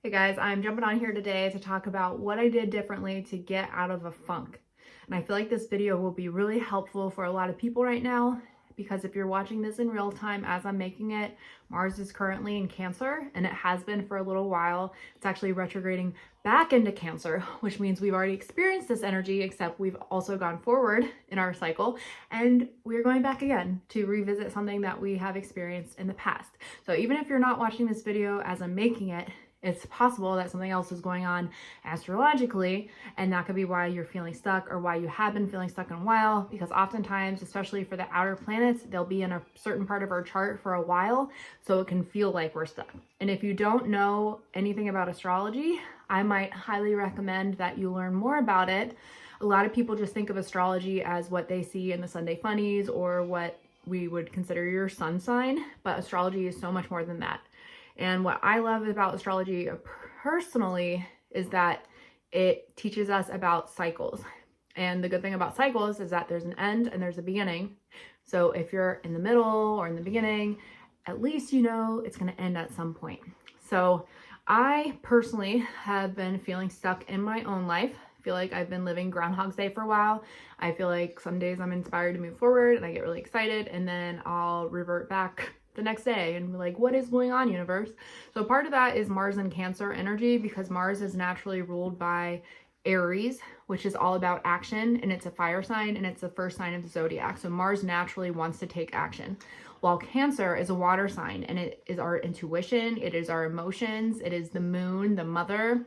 Hey guys, I'm jumping on here today to talk about what I did differently to get out of a funk. And I feel like this video will be really helpful for a lot of people right now because if you're watching this in real time as I'm making it, Mars is currently in Cancer and it has been for a little while. It's actually retrograding back into Cancer, which means we've already experienced this energy, except we've also gone forward in our cycle and we're going back again to revisit something that we have experienced in the past. So even if you're not watching this video as I'm making it, it's possible that something else is going on astrologically, and that could be why you're feeling stuck or why you have been feeling stuck in a while, because oftentimes, especially for the outer planets, they'll be in a certain part of our chart for a while, so it can feel like we're stuck. And if you don't know anything about astrology, I might highly recommend that you learn more about it. A lot of people just think of astrology as what they see in the Sunday funnies or what we would consider your sun sign, but astrology is so much more than that. And what I love about astrology personally is that it teaches us about cycles. And the good thing about cycles is that there's an end and there's a beginning. So if you're in the middle or in the beginning, at least you know it's going to end at some point. So I personally have been feeling stuck in my own life. I feel like I've been living Groundhog's Day for a while. I feel like some days I'm inspired to move forward and I get really excited, and then I'll revert back the next day and be like, what is going on, universe? So part of that is Mars and Cancer energy, because Mars is naturally ruled by Aries, which is all about action, and it's a fire sign and it's the first sign of the zodiac. So Mars naturally wants to take action, while Cancer is a water sign and it is our intuition, it is our emotions, it is the moon, the mother,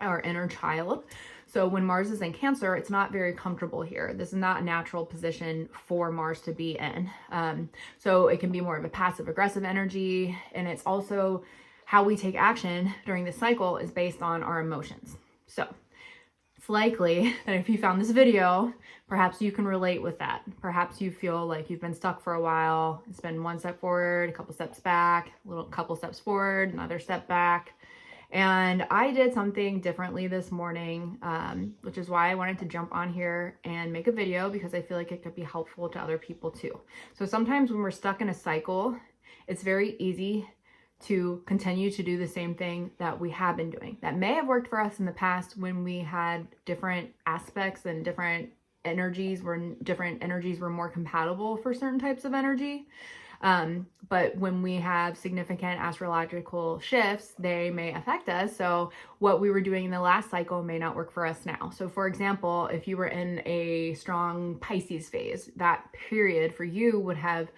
our inner child. So when Mars is in Cancer, it's not very comfortable here. This is not a natural position for Mars to be in. So it can be more of a passive aggressive energy. And it's also how we take action during this cycle is based on our emotions. So it's likely that if you found this video, perhaps you can relate with that. Perhaps you feel like you've been stuck for a while. It's been one step forward, a couple steps back, couple steps forward, another step back. And I did something differently this morning, which is why I wanted to jump on here and make a video, because I feel like it could be helpful to other people too. So sometimes when we're stuck in a cycle, it's very easy to continue to do the same thing that we have been doing. That may have worked for us in the past when we had different aspects and different energies were more compatible for certain types of energy. But when we have significant astrological shifts, they may affect us. So what we were doing in the last cycle may not work for us now. So for example, if you were in a strong Pisces phase, that period for you would have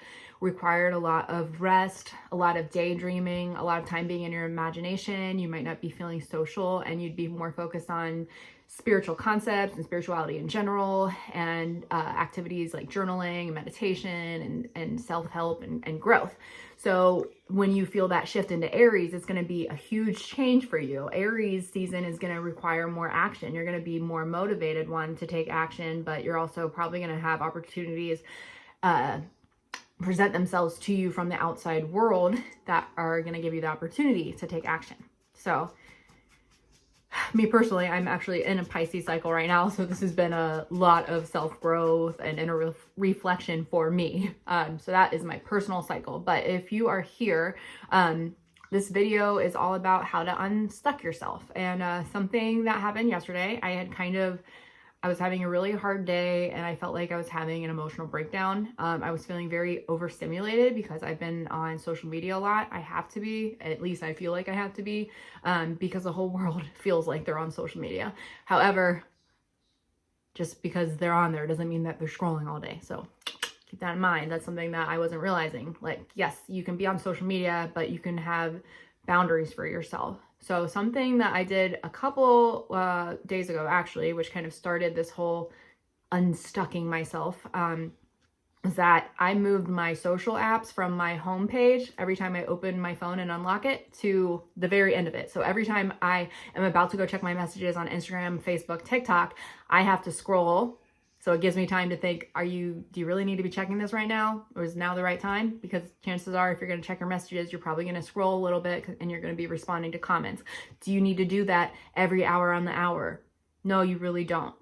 required a lot of rest, a lot of daydreaming, a lot of time being in your imagination. You might not be feeling social, and you'd be more focused on spiritual concepts and spirituality in general, and activities like journaling and meditation and self-help and growth. So when you feel that shift into Aries, it's going to be a huge change for you. Aries season is going to require more action. You're going to be more motivated, one, to take action, but you're also probably going to have opportunities present themselves to you from the outside world that are going to give you the opportunity to take action. So me personally, I'm actually in a Pisces cycle right now, so this has been a lot of self-growth and inner reflection for me. So that is my personal cycle. But if you are here, this video is all about how to unstuck yourself. And something that happened yesterday, I was having a really hard day and I felt like I was having an emotional breakdown. I was feeling very overstimulated because I've been on social media a lot. I have to be, at least I feel like I have to be, because the whole world feels like they're on social media. However, just because they're on there doesn't mean that they're scrolling all day. So keep that in mind. That's something that I wasn't realizing. Like, yes, you can be on social media, but you can have boundaries for yourself. So something that I did a couple days ago, actually, which kind of started this whole unstucking myself, is that I moved my social apps from my home page every time I open my phone and unlock it to the very end of it. So every time I am about to go check my messages on Instagram, Facebook, TikTok, I have to scroll. So it gives me time to think, do you really need to be checking this right now? Or is now the right time? Because chances are, if you're going to check your messages, you're probably going to scroll a little bit and you're going to be responding to comments. Do you need to do that every hour on the hour? No, you really don't.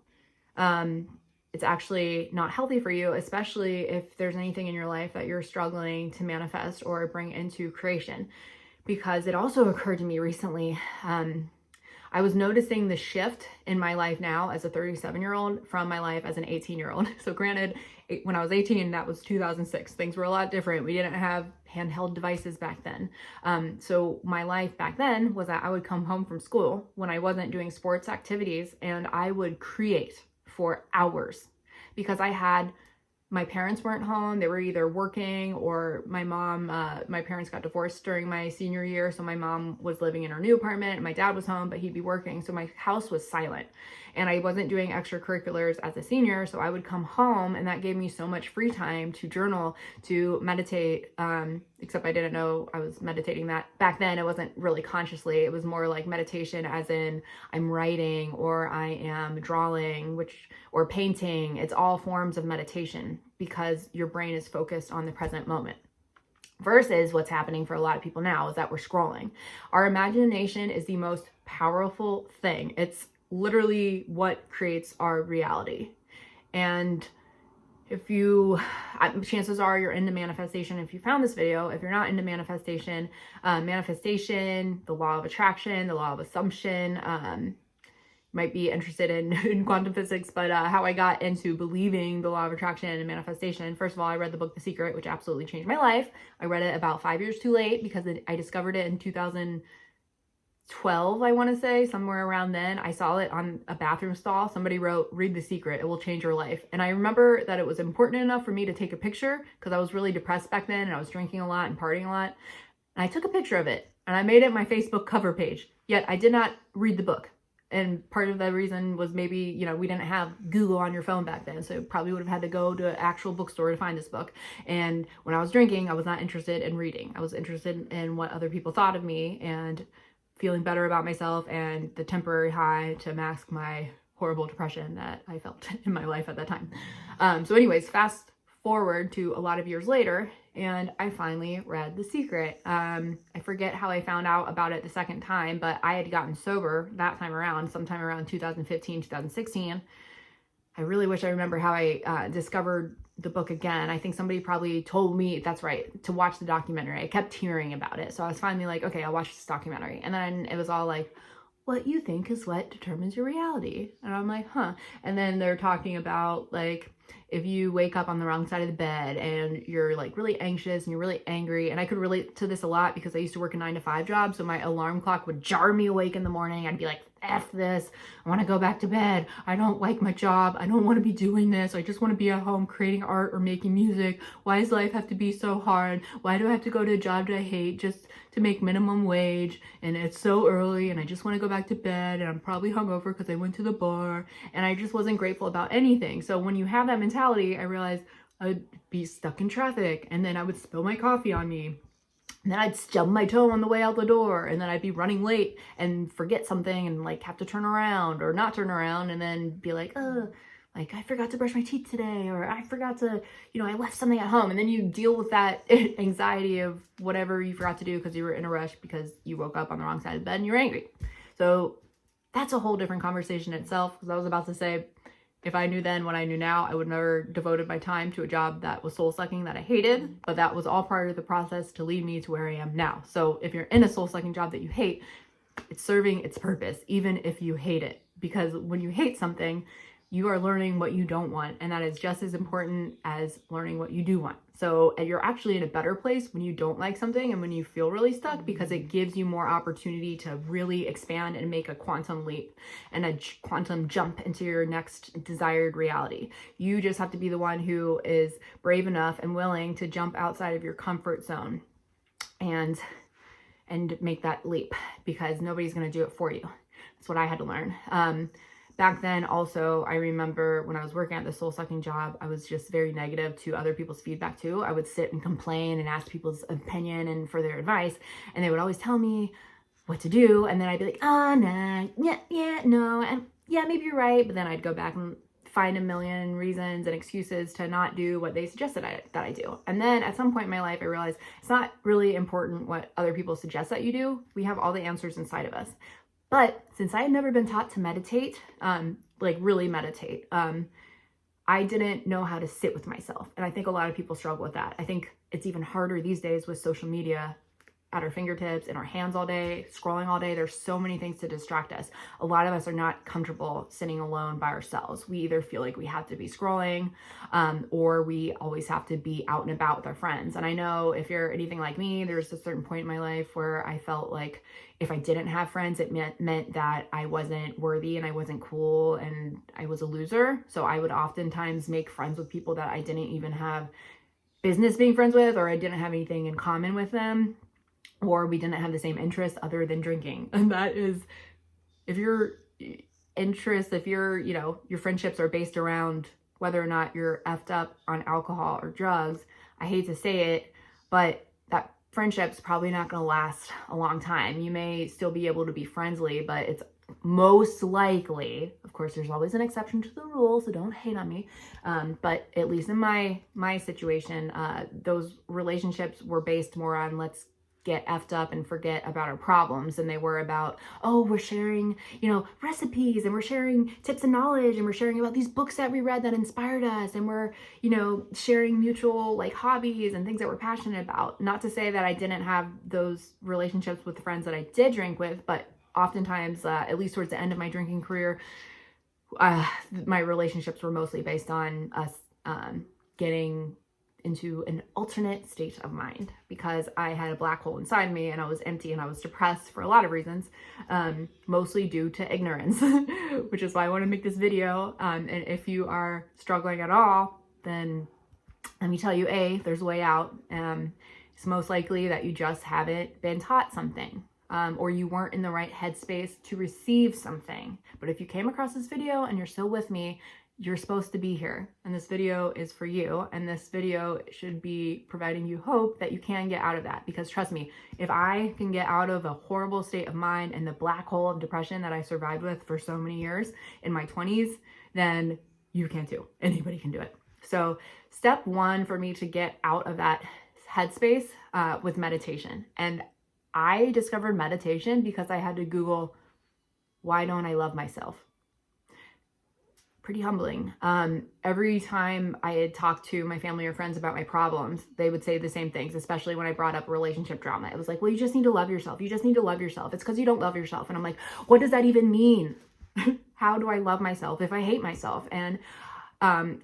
It's actually not healthy for you, especially if there's anything in your life that you're struggling to manifest or bring into creation. because it also occurred to me recently. I was noticing the shift in my life now as a 37-year-old from my life as an 18-year-old. So granted, when I was 18, that was 2006. Things were a lot different. We didn't have handheld devices back then. So my life back then was that I would come home from school when I wasn't doing sports activities, and I would create for hours because my parents weren't home. They were either working, or my parents got divorced during my senior year. So my mom was living in her new apartment and my dad was home, but he'd be working. So my house was silent and I wasn't doing extracurriculars as a senior. So I would come home, and that gave me so much free time to journal, to meditate. Except I didn't know I was meditating that back then. It wasn't really consciously. It was more like meditation as in I'm writing or I am drawing, or painting. It's all forms of meditation because your brain is focused on the present moment. Versus what's happening for a lot of people now is that we're scrolling. Our imagination is the most powerful thing. It's literally what creates our reality. And chances are you're into manifestation. If you found this video, if you're not into manifestation, the law of attraction, the law of assumption, might be interested in quantum physics, but how I got into believing the law of attraction and manifestation. First of all, I read the book The Secret, which absolutely changed my life. I read it about 5 years too late because I discovered it in 2012, I want to say, somewhere around then. I saw it on a bathroom stall. Somebody wrote, "Read The Secret, it will change your life." And I remember that it was important enough for me to take a picture because I was really depressed back then and I was drinking a lot and partying a lot. And I took a picture of it and I made it my Facebook cover page. Yet I did not read the book. And part of the reason was maybe, we didn't have Google on your phone back then. So probably would have had to go to an actual bookstore to find this book. And when I was drinking, I was not interested in reading. I was interested in what other people thought of me and feeling better about myself and the temporary high to mask my horrible depression that I felt in my life at that time. So anyways, fast forward to a lot of years later, and I finally read The Secret. I forget how I found out about it the second time, but I had gotten sober that time around, sometime around 2015, 2016. I really wish I remember how I discovered the book again. I think somebody probably told me, that's right, to watch the documentary. I kept hearing about it. So I was finally like, okay, I'll watch this documentary. And then it was all like, what you think is what determines your reality. And I'm like, huh. And then they're talking about like, if you wake up on the wrong side of the bed and you're like really anxious and you're really angry, and I could relate to this a lot because I used to work a 9-to-5 job. So my alarm clock would jar me awake in the morning. I'd be like, F this. I want to go back to bed. I don't like my job. I don't want to be doing this. I just want to be at home creating art or making music. Why does life have to be so hard? Why do I have to go to a job that I hate just to make minimum wage? And it's so early and I just want to go back to bed, and I'm probably hungover because I went to the bar, and I just wasn't grateful about anything. So when you have that mentality, I realized I'd be stuck in traffic, and then I would spill my coffee on me. And then I'd stub my toe on the way out the door, and then I'd be running late and forget something and like have to turn around or not turn around, and then be like, like I forgot to brush my teeth today, or I forgot to, I left something at home. And then you deal with that anxiety of whatever you forgot to do because you were in a rush because you woke up on the wrong side of the bed and you're angry. So that's a whole different conversation itself, because I was about to say, if I knew then what I knew now, I would never devoted my time to a job that was soul-sucking that I hated, but that was all part of the process to lead me to where I am now. So if you're in a soul-sucking job that you hate, it's serving its purpose, even if you hate it. Because when you hate something, you are learning what you don't want, and that is just as important as learning what you do want. So you're actually in a better place when you don't like something and when you feel really stuck, because it gives you more opportunity to really expand and make a quantum leap and a quantum jump into your next desired reality. You just have to be the one who is brave enough and willing to jump outside of your comfort zone and make that leap, because nobody's going to do it for you. That's what I had to learn. Back then also, I remember when I was working at the soul-sucking job, I was just very negative to other people's feedback too. I would sit and complain and ask people's opinion and for their advice, and they would always tell me what to do, and then I'd be like, nah, yeah, no, and yeah, maybe you're right, but then I'd go back and find a million reasons and excuses to not do what they suggested that I do. And then at some point in my life, I realized it's not really important what other people suggest that you do. We have all the answers inside of us. But since I had never been taught to meditate, like really meditate, I didn't know how to sit with myself. And I think a lot of people struggle with that. I think it's even harder these days with social media at our fingertips, in our hands all day, scrolling all day. There's so many things to distract us. A lot of us are not comfortable sitting alone by ourselves. We either feel like we have to be scrolling, or we always have to be out and about with our friends. And I know if you're anything like me, there's a certain point in my life where I felt like if I didn't have friends, it meant that I wasn't worthy and I wasn't cool and I was a loser. So I would oftentimes make friends with people that I didn't even have business being friends with, or I didn't have anything in common with them, or we didn't have the same interests other than drinking. And that is, if your interests, if your friendships are based around whether or not you're effed up on alcohol or drugs, I hate to say it, but that friendship's probably not going to last a long time. You may still be able to be friendly, but it's most likely, of course, there's always an exception to the rule, so don't hate on me. But at least in my situation, those relationships were based more on let's get effed up and forget about our problems than they were about, oh, we're sharing, recipes, and we're sharing tips and knowledge, and we're sharing about these books that we read that inspired us, and we're, sharing mutual like hobbies and things that we're passionate about. Not to say that I didn't have those relationships with friends that I did drink with, but oftentimes, at least towards the end of my drinking career, my relationships were mostly based on us getting into an alternate state of mind, because I had a black hole inside me and I was empty and I was depressed for a lot of reasons, mostly due to ignorance, which is why I want to make this video. And if you are struggling at all, then let me tell you, there's a way out. It's most likely that you just haven't been taught something. Or you weren't in the right headspace to receive something. But if you came across this video and you're still with me, you're supposed to be here. And this video is for you. And this video should be providing you hope that you can get out of that. Because trust me, if I can get out of a horrible state of mind and the black hole of depression that I survived with for so many years in my 20s, then you can too. Anybody can do it. So step one for me to get out of that headspace was meditation. And I discovered meditation because I had to Google, why don't I love myself? Pretty humbling. Every time I had talked to my family or friends about my problems, they would say the same things, especially when I brought up relationship drama. It was like, well, you just need to love yourself. You just need to love yourself. It's because you don't love yourself. And I'm like, what does that even mean? How do I love myself if I hate myself? And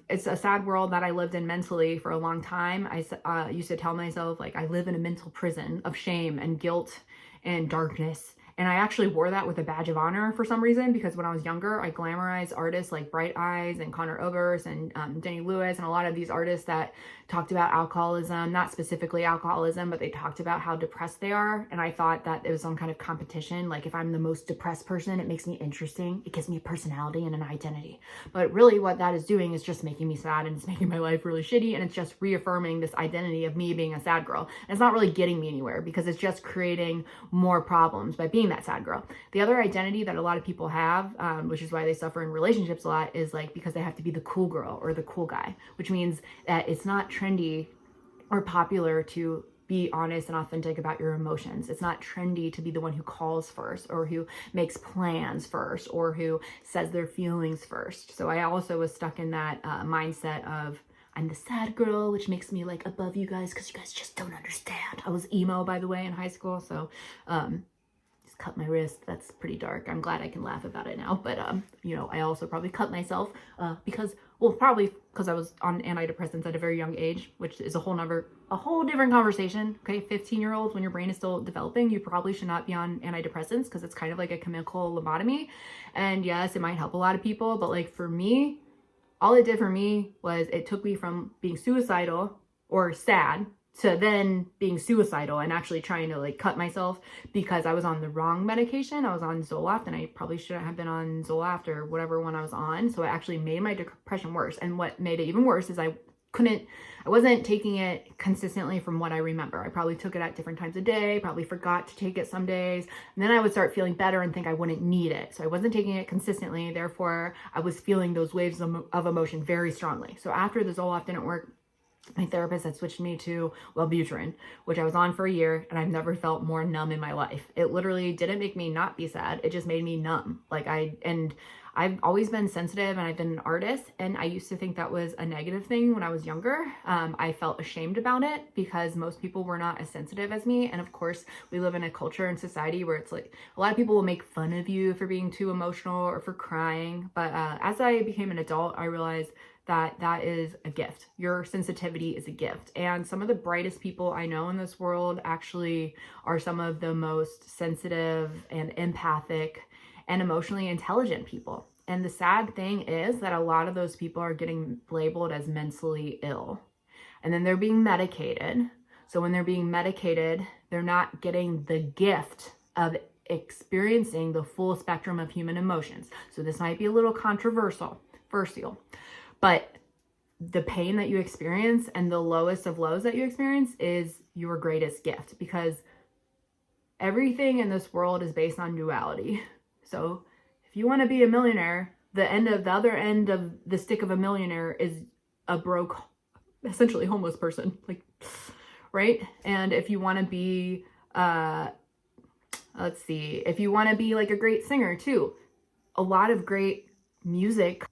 it's a sad world that I lived in mentally for a long time. I used to tell myself, like, I live in a mental prison of shame and guilt and darkness. And I actually wore that with a badge of honor for some reason, because when I was younger, I glamorized artists like Bright Eyes and Conor Oberst and Denny Lewis and a lot of these artists that talked about alcoholism, not specifically alcoholism, but they talked about how depressed they are. And I thought that it was some kind of competition. Like, if I'm the most depressed person, it makes me interesting. It gives me a personality and an identity. But really what that is doing is just making me sad, and it's making my life really shitty. And it's just reaffirming this identity of me being a sad girl. And it's not really getting me anywhere, because it's just creating more problems by being that sad girl. The other identity that a lot of people have, which is why they suffer in relationships a lot, is like because they have to be the cool girl or the cool guy, which means that it's not trendy or popular to be honest and authentic about your emotions. It's not trendy to be the one who calls first, or who makes plans first, or who says their feelings first. So I also was stuck in that mindset of, I'm the sad girl, which makes me like above you guys because you guys just don't understand. I was emo, by the way, in high school. So cut my wrist. That's pretty dark. I'm glad I can laugh about it now. But, I also probably cut myself probably because I was on antidepressants at a very young age, which is a whole different conversation. Okay. 15-year-olds, when your brain is still developing, you probably should not be on antidepressants because it's kind of like a chemical lobotomy. And yes, it might help a lot of people, but like for me, all it did for me was it took me from being suicidal or sad to then being suicidal and actually trying to like cut myself because I was on the wrong medication. I was on Zoloft, and I probably shouldn't have been on Zoloft or whatever one I was on. So it actually made my depression worse. And what made it even worse is I wasn't taking it consistently from what I remember. I probably took it at different times of day, probably forgot to take it some days. And then I would start feeling better and think I wouldn't need it. So I wasn't taking it consistently. Therefore, I was feeling those waves of emotion very strongly. So after the Zoloft didn't work, my therapist had switched me to Wellbutrin, which I was on for a year, and I've never felt more numb in my life. It literally didn't make me not be sad. It just made me numb. I've always been sensitive and I've been an artist, and I used to think that was a negative thing when I was younger. I felt ashamed about it because most people were not as sensitive as me. And of course, we live in a culture and society where it's like a lot of people will make fun of you for being too emotional or for crying. But as I became an adult, I realized that is a gift. Your sensitivity is a gift. And some of the brightest people I know in this world actually are some of the most sensitive and empathic and emotionally intelligent people. And the sad thing is that a lot of those people are getting labeled as mentally ill. And then they're being medicated. So when they're being medicated, they're not getting the gift of experiencing the full spectrum of human emotions. So this might be a little controversial, but the pain that you experience and the lowest of lows that you experience is your greatest gift, because everything in this world is based on duality. So if you want to be a millionaire, the other end of the stick of a millionaire is a broke, essentially homeless person, like, right? And if you want to be, if you want to be like a great singer too, a lot of great music.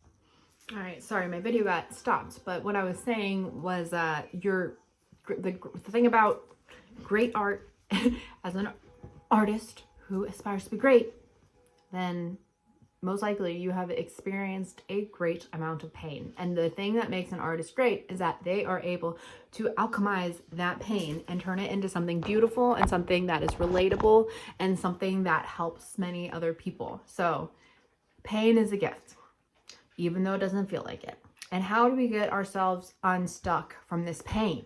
All right, sorry, my video got stopped, but what I was saying was the thing about great art, as an artist who aspires to be great, then most likely you have experienced a great amount of pain. And the thing that makes an artist great is that they are able to alchemize that pain and turn it into something beautiful and something that is relatable and something that helps many other people. So pain is a gift, even though it doesn't feel like it. And how do we get ourselves unstuck from this pain?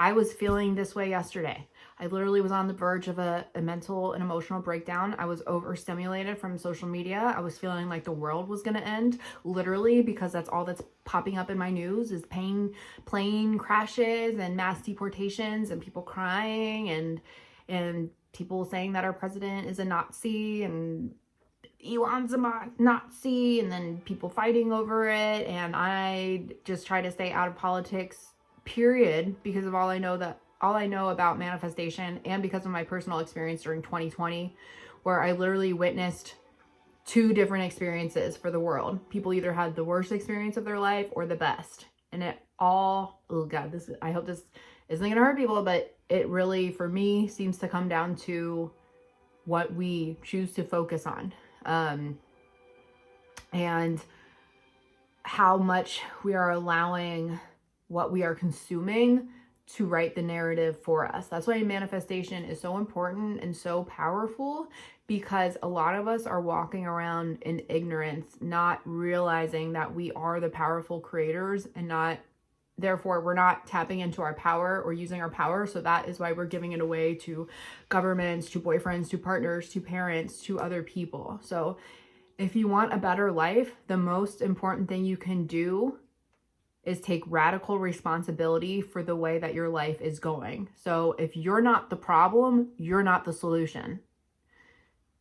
I was feeling this way yesterday. I literally was on the verge of a mental and emotional breakdown. I was overstimulated from social media. I was feeling like the world was gonna end, literally, because that's all that's popping up in my news is plane crashes and mass deportations and people crying and people saying that our president is a Nazi and Elon's a Nazi, and then people fighting over it. And I just try to stay out of politics, period, because of all I know about manifestation, and because of my personal experience during 2020, where I literally witnessed two different experiences for the world. People either had the worst experience of their life or the best. And it all, oh God, I hope this isn't gonna hurt people, but it really, for me, seems to come down to what we choose to focus on. And how much we are allowing what we are consuming to write the narrative for us. That's why manifestation is so important and so powerful, because a lot of us are walking around in ignorance, not realizing that we are the powerful creators, and therefore we're not tapping into our power or using our power. So that is why we're giving it away to governments, to boyfriends, to partners, to parents, to other people. So if you want a better life, the most important thing you can do is take radical responsibility for the way that your life is going. So if you're not the problem, you're not the solution.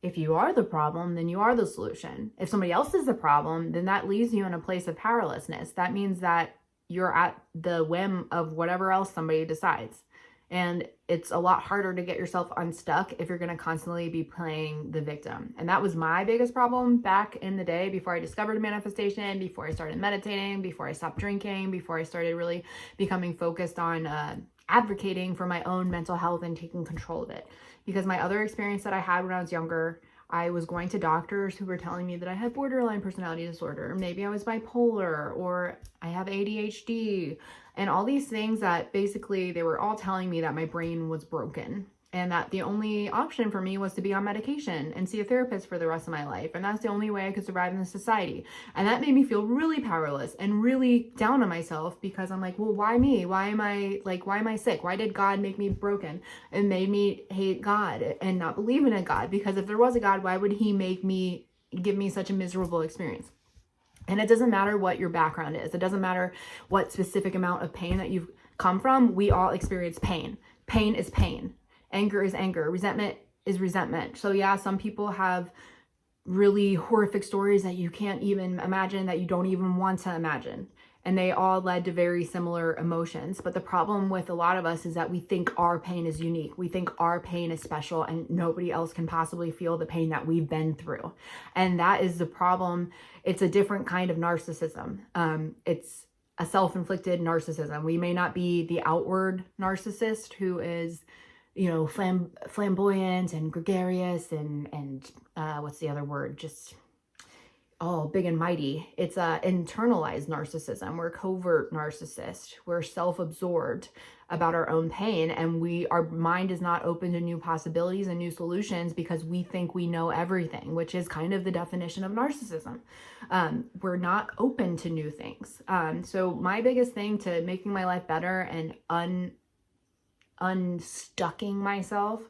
If you are the problem, then you are the solution. If somebody else is the problem, then that leaves you in a place of powerlessness. That means that you're at the whim of whatever else somebody decides. And it's a lot harder to get yourself unstuck if you're going to constantly be playing the victim. And that was my biggest problem back in the day, before I discovered manifestation, before I started meditating, before I stopped drinking, before I started really becoming focused on advocating for my own mental health and taking control of it. Because my other experience that I had when I was younger, I was going to doctors who were telling me that I had borderline personality disorder, or maybe I was bipolar, or I have ADHD, and all these things that basically they were all telling me that my brain was broken, and that the only option for me was to be on medication and see a therapist for the rest of my life. And that's the only way I could survive in this society. And that made me feel really powerless and really down on myself, because I'm like, well, why me? Why am I sick? Why did God make me broken? It made me hate God and not believe in a God, because if there was a God, why would he give me such a miserable experience? And it doesn't matter what your background is. It doesn't matter what specific amount of pain that you've come from. We all experience pain. Pain is pain. Anger is anger. Resentment is resentment. So yeah, some people have really horrific stories that you can't even imagine, that you don't even want to imagine. and they all led to very similar emotions. But the problem with a lot of us is that we think our pain is unique. We think our pain is special and nobody else can possibly feel the pain that we've been through. And that is the problem. It's a different kind of narcissism. It's a self-inflicted narcissism. We may not be the outward narcissist who is, you know, flamboyant and gregarious and what's the other word? Just big and mighty. It's a internalized narcissism. We're covert narcissist. We're self-absorbed about our own pain, and our mind is not open to new possibilities and new solutions because we think we know everything, which is kind of the definition of narcissism. We're not open to new things. So my biggest thing to making my life better and unstucking myself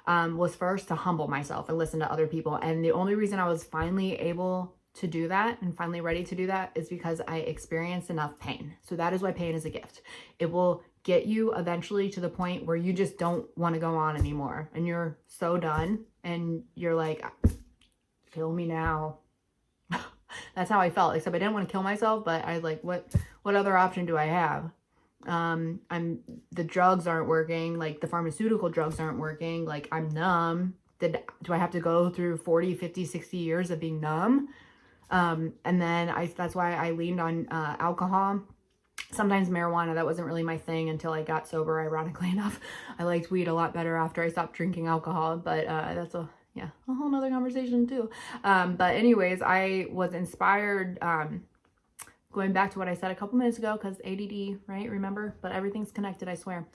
was first to humble myself and listen to other people. And the only reason I was finally able to do that and finally ready to do that is because I experienced enough pain. So that is why pain is a gift. It will get you eventually to the point where you just don't want to go on anymore and you're so done and you're like, kill me now. That's how I felt, except I didn't want to kill myself, but I was like, what other option do I have? The drugs aren't working, like the pharmaceutical drugs aren't working, like I'm numb. Do I have to go through 40, 50, 60 years of being numb? And then that's why I leaned on alcohol, sometimes marijuana. That wasn't really my thing until I got sober, ironically enough. I liked weed a lot better after I stopped drinking alcohol, but that's a whole nother conversation too. But anyways, I was inspired, going back to what I said a couple minutes ago, because ADD, right? Remember? But everything's connected, I swear.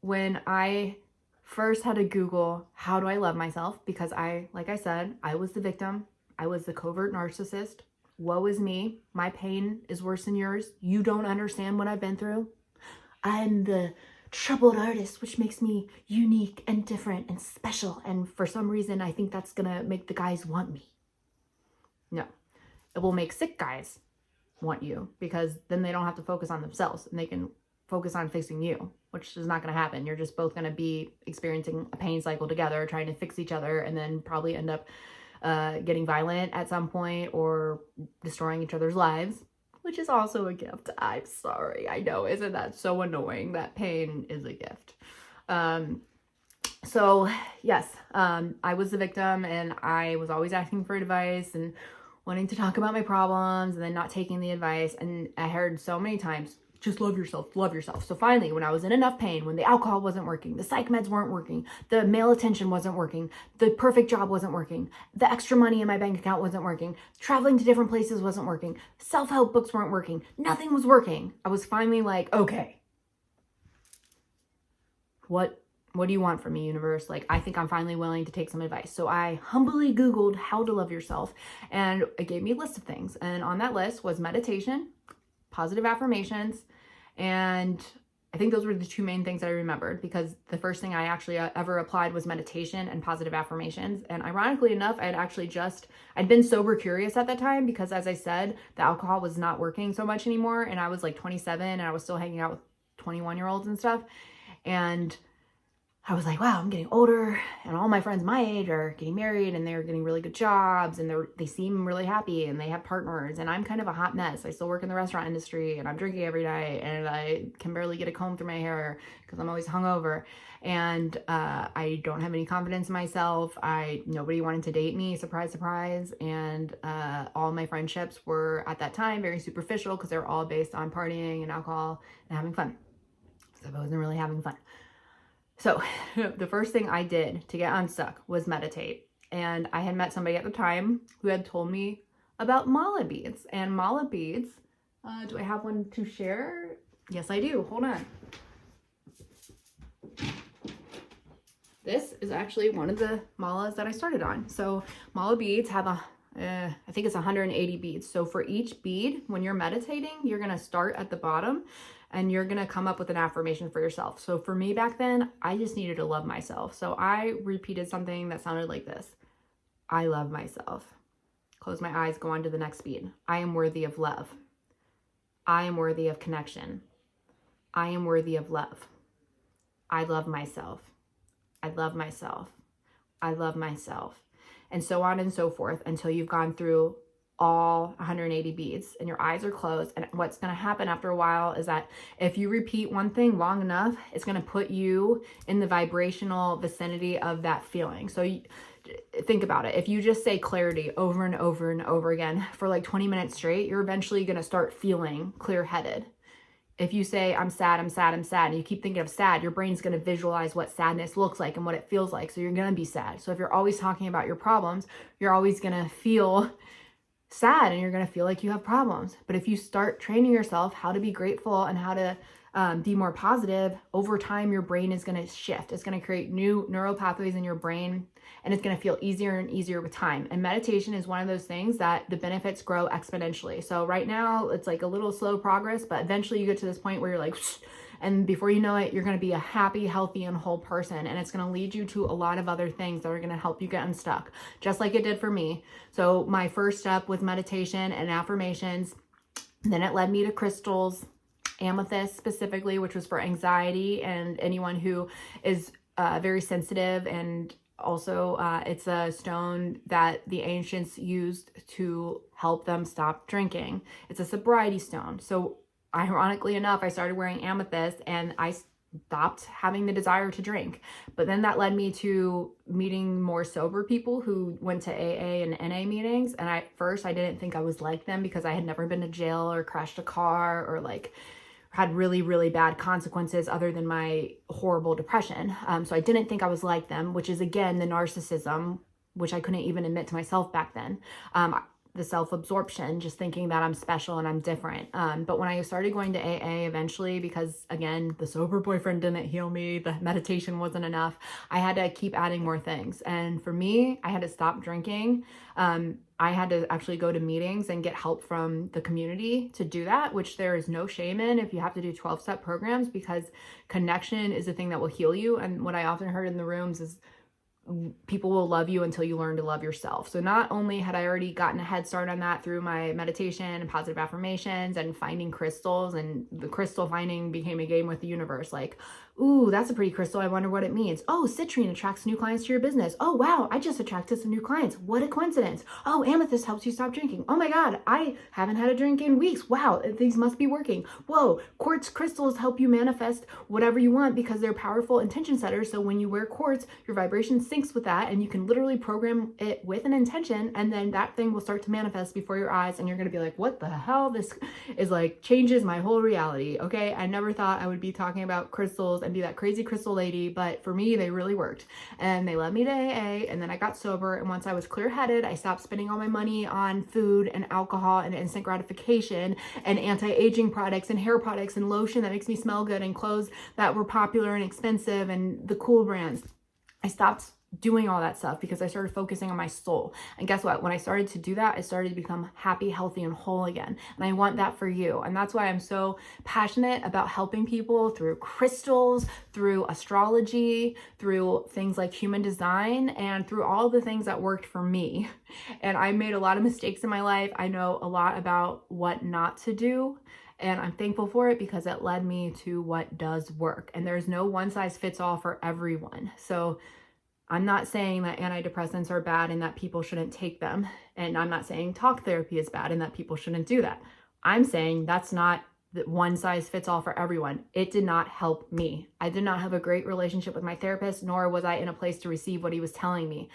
When I first had to Google, how do I love myself? Because like I said, I was the victim. I was the covert narcissist. Woe is me. My pain is worse than yours. You don't understand what I've been through. I'm the troubled artist, which makes me unique and different and special. And for some reason, I think that's going to make the guys want me. No, it will make sick guys want you, because then they don't have to focus on themselves and they can focus on fixing you, which is not going to happen. You're just both going to be experiencing a pain cycle together, trying to fix each other, and then probably end up getting violent at some point or destroying each other's lives, which is also a gift. I'm sorry. I know. Isn't that so annoying? That pain is a gift. So yes, I was the victim, and I was always asking for advice and wanting to talk about my problems and then not taking the advice. And I heard so many times, just love yourself, love yourself. So finally, when I was in enough pain, when the alcohol wasn't working, the psych meds weren't working, the male attention wasn't working, the perfect job wasn't working, the extra money in my bank account wasn't working, traveling to different places wasn't working, self-help books weren't working, nothing was working. I was finally like, okay, what do you want from me, universe? Like, I think I'm finally willing to take some advice. So I humbly Googled how to love yourself, and it gave me a list of things. And on that list was meditation, positive affirmations, and I think those were the two main things that I remembered, because the first thing I actually ever applied was meditation and positive affirmations. And ironically enough, I'd been sober curious at that time, because as I said, the alcohol was not working so much anymore. And I was like 27 and I was still hanging out with 21-year-olds and stuff. And I was like, wow, I'm getting older, and all my friends my age are getting married and they're getting really good jobs and they seem really happy and they have partners, and I'm kind of a hot mess. I still work in the restaurant industry and I'm drinking every night and I can barely get a comb through my hair because I'm always hungover, and I don't have any confidence in myself. Nobody wanted to date me, surprise, surprise, and all my friendships were at that time very superficial because they were all based on partying and alcohol and having fun. So I wasn't really having fun. So the first thing I did to get unstuck was meditate. And I had met somebody at the time who had told me about mala beads. And mala beads, do I have one to share? Yes, I do. Hold on. This is actually one of the malas that I started on. So mala beads have I think it's 180 beads. So for each bead, when you're meditating, you're going to start at the bottom and you're going to come up with an affirmation for yourself. So for me back then, I just needed to love myself. So I repeated something that sounded like this. I love myself. Close my eyes, go on to the next bead. I am worthy of love. I am worthy of connection. I am worthy of love. I love myself. I love myself. I love myself. And so on and so forth until you've gone through all 180 beads and your eyes are closed. And what's going to happen after a while is that if you repeat one thing long enough, it's going to put you in the vibrational vicinity of that feeling. So think about it. If you just say clarity over and over and over again for like 20 minutes straight, you're eventually going to start feeling clear-headed. If you say, I'm sad, I'm sad, I'm sad, and you keep thinking of sad, your brain's going to visualize what sadness looks like and what it feels like. So you're going to be sad. So if you're always talking about your problems, you're always going to feel sad and you're going to feel like you have problems. But if you start training yourself how to be grateful and how to be more positive, over time, your brain is going to shift. It's going to create new neural pathways in your brain, and it's going to feel easier and easier with time. And meditation is one of those things that the benefits grow exponentially. So right now it's like a little slow progress, but eventually you get to this point where you're like, and before you know it, you're going to be a happy, healthy, and whole person. And it's going to lead you to a lot of other things that are going to help you get unstuck, just like it did for me. So my first step was meditation and affirmations. Then it led me to crystals, amethyst specifically, which was for anxiety and anyone who is very sensitive. And also it's a stone that the ancients used to help them stop drinking. It's a sobriety stone. So ironically enough, I started wearing amethyst and I stopped having the desire to drink. But then that led me to meeting more sober people who went to AA and NA meetings. And at first I didn't think I was like them because I had never been to jail or crashed a car or like had really, really bad consequences other than my horrible depression. So I didn't think I was like them, which is again, the narcissism, which I couldn't even admit to myself back then. The self-absorption, just thinking that I'm special and I'm different. But when I started going to AA eventually, because again, the sober boyfriend didn't heal me, the meditation wasn't enough, I had to keep adding more things. And for me, I had to stop drinking. I had to actually go to meetings and get help from the community to do that, which there is no shame in if you have to do 12-step programs, because connection is the thing that will heal you. And what I often heard in the rooms is people will love you until you learn to love yourself. So not only had I already gotten a head start on that through my meditation and positive affirmations and finding crystals, and the crystal finding became a game with the universe. Like, ooh, that's a pretty crystal. I wonder what it means. Oh, citrine attracts new clients to your business. Oh, wow, I just attracted some new clients. What a coincidence. Oh, amethyst helps you stop drinking. Oh my God, I haven't had a drink in weeks. Wow, these must be working. Whoa, quartz crystals help you manifest whatever you want because they're powerful intention setters. So when you wear quartz, your vibration syncs with that, and you can literally program it with an intention, and then that thing will start to manifest before your eyes, and you're going to be like, what the hell? This is like changes my whole reality. Okay, I never thought I would be talking about crystals and be that crazy crystal lady, but for me, they really worked. And they led me to AA, and then I got sober, and once I was clear-headed, I stopped spending all my money on food and alcohol and instant gratification and anti-aging products and hair products and lotion that makes me smell good and clothes that were popular and expensive and the cool brands. I stopped doing all that stuff because I started focusing on my soul. And guess what? When I started to do that, I started to become happy, healthy, and whole again. And I want that for you. And that's why I'm so passionate about helping people through crystals, through astrology, through things like human design, and through all the things that worked for me. And I made a lot of mistakes in my life. I know a lot about what not to do. And I'm thankful for it because it led me to what does work. And there's no one size fits all for everyone. So I'm not saying that antidepressants are bad and that people shouldn't take them. And I'm not saying talk therapy is bad and that people shouldn't do that. I'm saying that's not the one size fits all for everyone. It did not help me. I did not have a great relationship with my therapist, nor was I in a place to receive what he was telling me.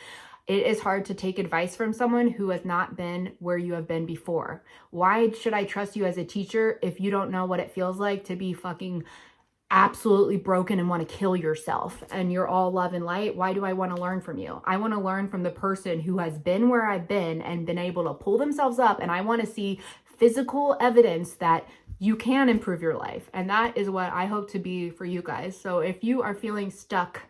It is hard to take advice from someone who has not been where you have been before. Why should I trust you as a teacher if you don't know what it feels like to be fucking absolutely broken and want to kill yourself and you're all love and light? Why do I want to learn from you? I want to learn from the person who has been where I've been and been able to pull themselves up, and I want to see physical evidence that you can improve your life. And that is what I hope to be for you guys. So if you are feeling stuck,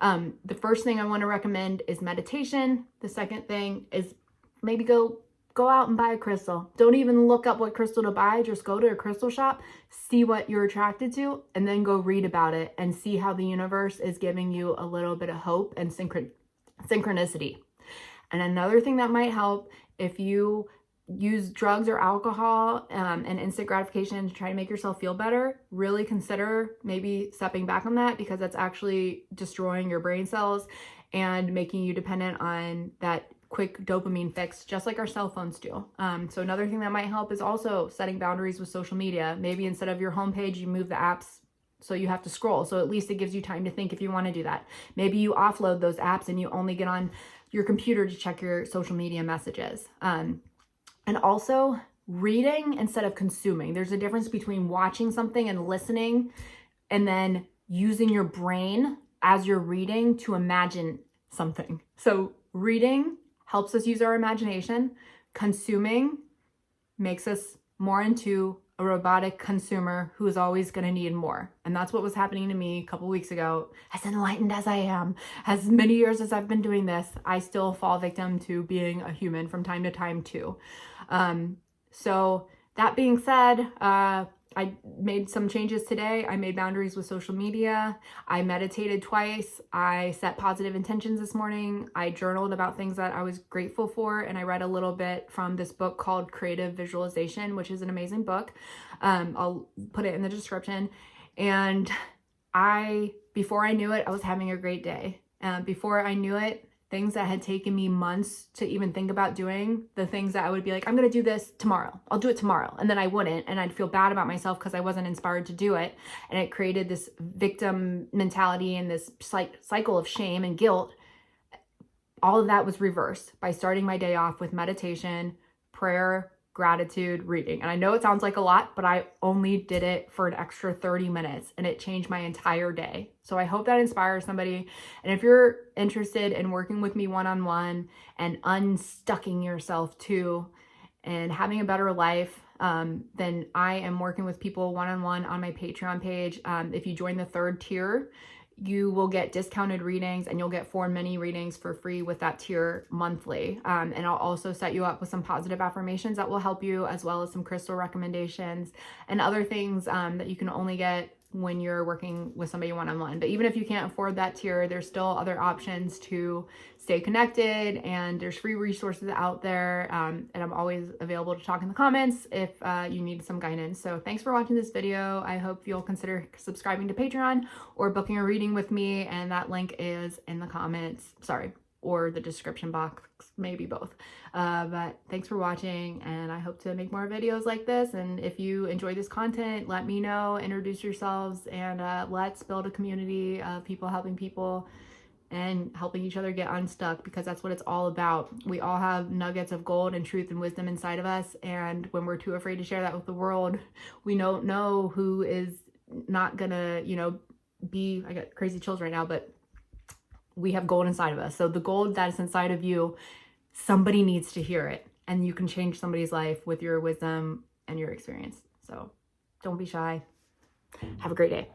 the first thing I want to recommend is meditation. The second thing is maybe go out and buy a crystal. Don't even look up what crystal to buy. Just go to a crystal shop, see what you're attracted to, and then go read about it and see how the universe is giving you a little bit of hope and synchronicity. And another thing that might help, if you use drugs or alcohol and instant gratification to try to make yourself feel better, really consider maybe stepping back on that, because that's actually destroying your brain cells and making you dependent on that quick dopamine fix, just like our cell phones do. So another thing that might help is also setting boundaries with social media. Maybe instead of your homepage, you move the apps so you have to scroll. So at least it gives you time to think if you want to do that. Maybe you offload those apps and you only get on your computer to check your social media messages. And also reading instead of consuming. There's a difference between watching something and listening, and then using your brain as you're reading to imagine something. So reading helps us use our imagination. Consuming makes us more into a robotic consumer who is always going to need more. And that's what was happening to me a couple weeks ago. As enlightened as I am, as many years as I've been doing this, I still fall victim to being a human from time to time too. So that being said, I made some changes today. I made boundaries with social media. I meditated twice. I set positive intentions this morning. I journaled about things that I was grateful for. And I read a little bit from this book called Creative Visualization, which is an amazing book. I'll put it in the description. And before I knew it, I was having a great day. Before I knew it, things that had taken me months to even think about doing, the things that I would be like, I'm going to do this tomorrow. I'll do it tomorrow. And then I wouldn't. And I'd feel bad about myself because I wasn't inspired to do it. And it created this victim mentality and this cycle of shame and guilt. All of that was reversed by starting my day off with meditation, prayer, gratitude, reading. And I know it sounds like a lot, but I only did it for an extra 30 minutes and it changed my entire day. So I hope that inspires somebody. And if you're interested in working with me one-on-one and unstucking yourself too and having a better life, then I am working with people one-on-one on my Patreon page. If you join the 3rd tier, you will get discounted readings and you'll get 4 mini readings for free with that tier monthly. And I'll also set you up with some positive affirmations that will help you, as well as some crystal recommendations and other things that you can only get when you're working with somebody one-on-one. But even if you can't afford that tier, there's still other options to stay connected, and there's free resources out there. And I'm always available to talk in the comments if you need some guidance. So thanks for watching this video. I hope you'll consider subscribing to Patreon or booking a reading with me. And that link is in the comments, or the description box, maybe both. But thanks for watching, and I hope to make more videos like this. And if you enjoy this content, let me know, introduce yourselves, and let's build a community of people helping people and helping each other get unstuck, because that's what it's all about. We all have nuggets of gold and truth and wisdom inside of us, and when we're too afraid to share that with the world, we don't know who is not gonna, I got crazy chills right now, but we have gold inside of us. So the gold that is inside of you, somebody needs to hear it, and you can change somebody's life with your wisdom and your experience. So don't be shy. Have a great day.